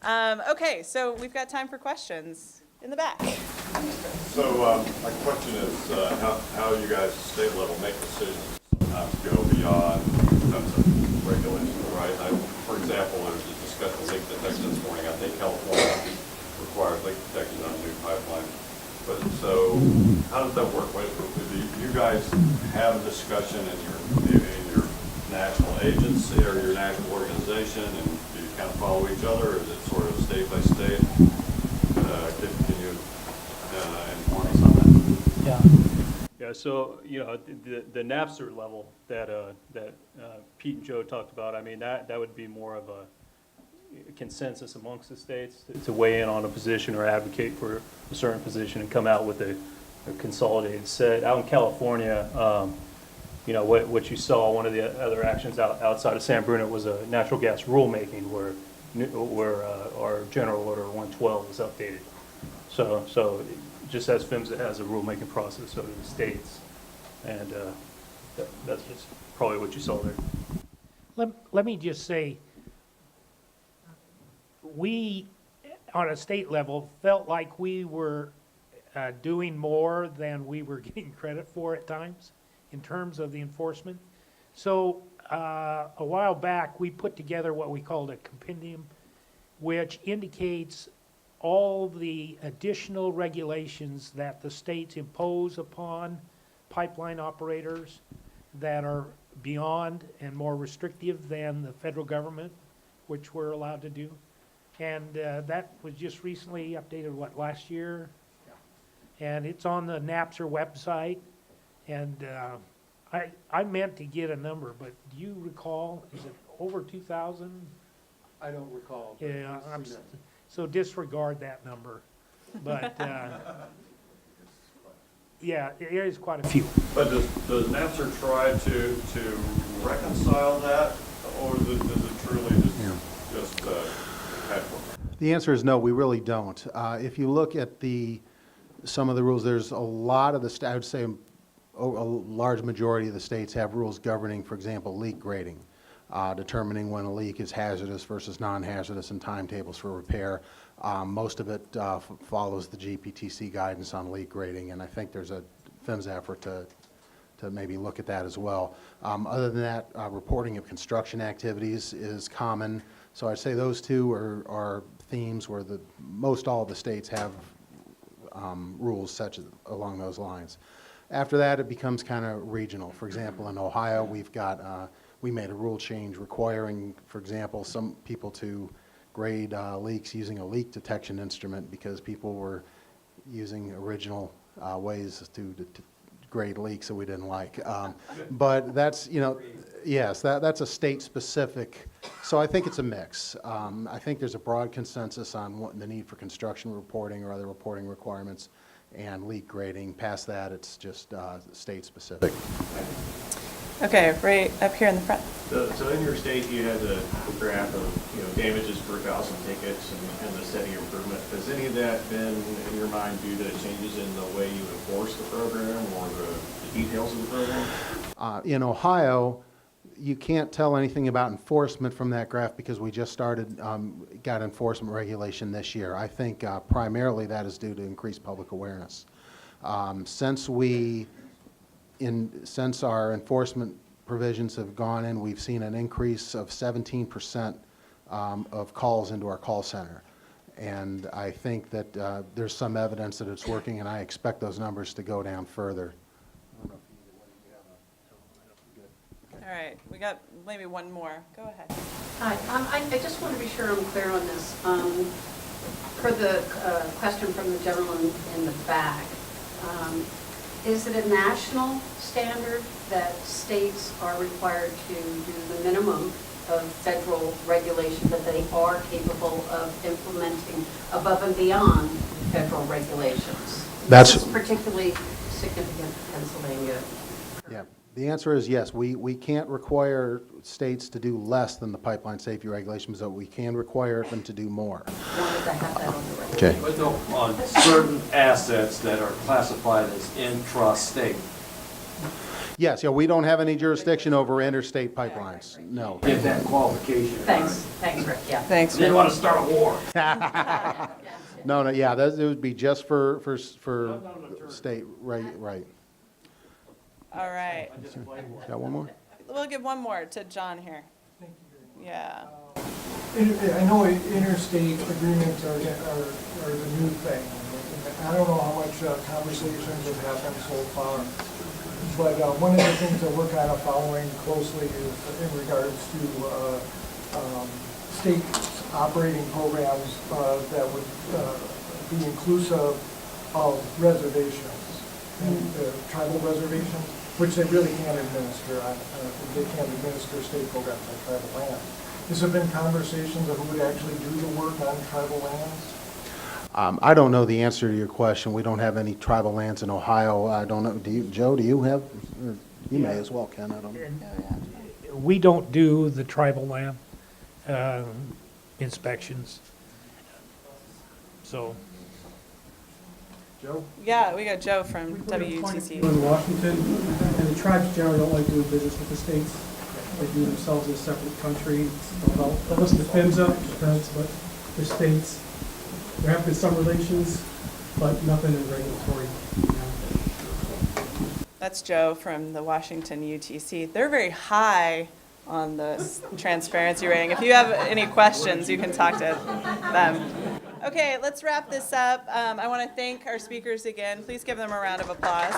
Okay, so we've got time for questions in the back. So my question is how you guys at state level make decisions to go beyond terms of regulations, right? For example, there was a discussion of leak detection this morning. I think California requires leak detection on new pipeline. But so how does that work? Do you guys have a discussion in your national agency or your national organization, and do you kind of follow each other, or is it sort of state by state? Can you inform us on that? Yeah, so, the Napster level that Pete and Joe talked about, I mean, that would be more of a consensus amongst the states to weigh in on a position or advocate for a certain position and come out with a consolidated set. Out in California, what you saw, one of the other actions outside of San Bruno was a natural gas rulemaking where our General Order 112 was updated. So just as PHMSA has a rulemaking process, so do the states, and that's just probably what you saw there. Let me just say, we, on a state level, felt like we were doing more than we were getting credit for at times in terms of the enforcement. So a while back, we put together what we called a compendium, which indicates all the additional regulations that the states impose upon pipeline operators that are beyond and more restrictive than the federal government, which we're allowed to do. And that was just recently updated, last year? Yeah. And it's on the Napster website. And I meant to get a number, but do you recall, is it over 2,000? I don't recall. Yeah, so disregard that number. But, yeah, it is quite a few. But does Napster try to reconcile that, or does it truly just patchwork? The answer is no, we really don't. If you look at some of the rules, there's a lot of I would say a large majority of the states have rules governing, for example, leak grading, determining when a leak is hazardous versus non-hazardous, and timetables for repair. Most of it follows the GPTC guidance on leak grading, and I think there's a PHMSA effort to maybe look at that as well. Other than that, reporting of construction activities is common. So I'd say those two are themes where most all of the states have rules such as along those lines. After that, it becomes kind of regional. For example, in Ohio, we made a rule change requiring, for example, some people to grade leaks using a leak detection instrument because people were using original ways to grade leaks that we didn't like. But that's, yes, that's a state-specific. So I think it's a mix. I think there's a broad consensus on the need for construction reporting or other reporting requirements and leak grading. Past that, it's just state-specific. Okay, right up here in the front. So in your state, you had the graph of damages per 1,000 tickets and the steady improvement. Has any of that been, in your mind, due to changes in the way you enforce the program or the details of the program? In Ohio, you can't tell anything about enforcement from that graph because we just got enforcement regulation this year. I think primarily that is due to increased public awareness. Since our enforcement provisions have gone in, we've seen an increase of 17% of calls into our call center. And I think that there's some evidence that it's working, and I expect those numbers to go down further. All right, we got maybe one more. Go ahead. Hi, I just want to be sure I'm clear on this. For the question from the gentleman in the back, is it a national standard that states are required to do the minimum of federal regulation that they are capable of implementing above and beyond federal regulations? This is particularly significant to Pennsylvania. Yeah. The answer is yes. We can't require states to do less than the pipeline safety regulations, but we can require them to do more. Wanted to have that on the record. Okay. But no, on certain assets that are classified as intrastate. Yes, yeah, we don't have any jurisdiction over interstate pipelines, no. Get that qualification. Thanks, Rick, yeah. Thanks. Didn't want to start a war. No, no, yeah, that, it would be just for state, right, right. All right. Got one more? We'll give one more to John here. Yeah. I know interstate agreements are the new thing. I don't know how much conversations have happened so far, but one of the things that we're kind of following closely is in regards to state operating programs that would be inclusive of reservations, and tribal reservations, which they really can't administer. They can't administer state programs on tribal land. Has there been conversations of who would actually do the work on tribal lands? I don't know the answer to your question. We don't have any tribal lands in Ohio. I don't know, do you, Joe, do you have? Or you may as well, Ken, I don't know. We don't do the tribal land inspections. So, Joe? Yeah, we got Joe from We put a point of WUTC. view in Washington, and the tribes generally don't like doing business with the states. They view themselves as a separate country. Well, they'll listen to PHMSA, depends, but the states, there have been some relations, but nothing in regulatory. That's Joe from the Washington UTC. They're very high on the transparency rating. If you have any questions, you can talk to them. Okay, let's wrap this up. I want to thank our speakers again. Please give them a round of applause.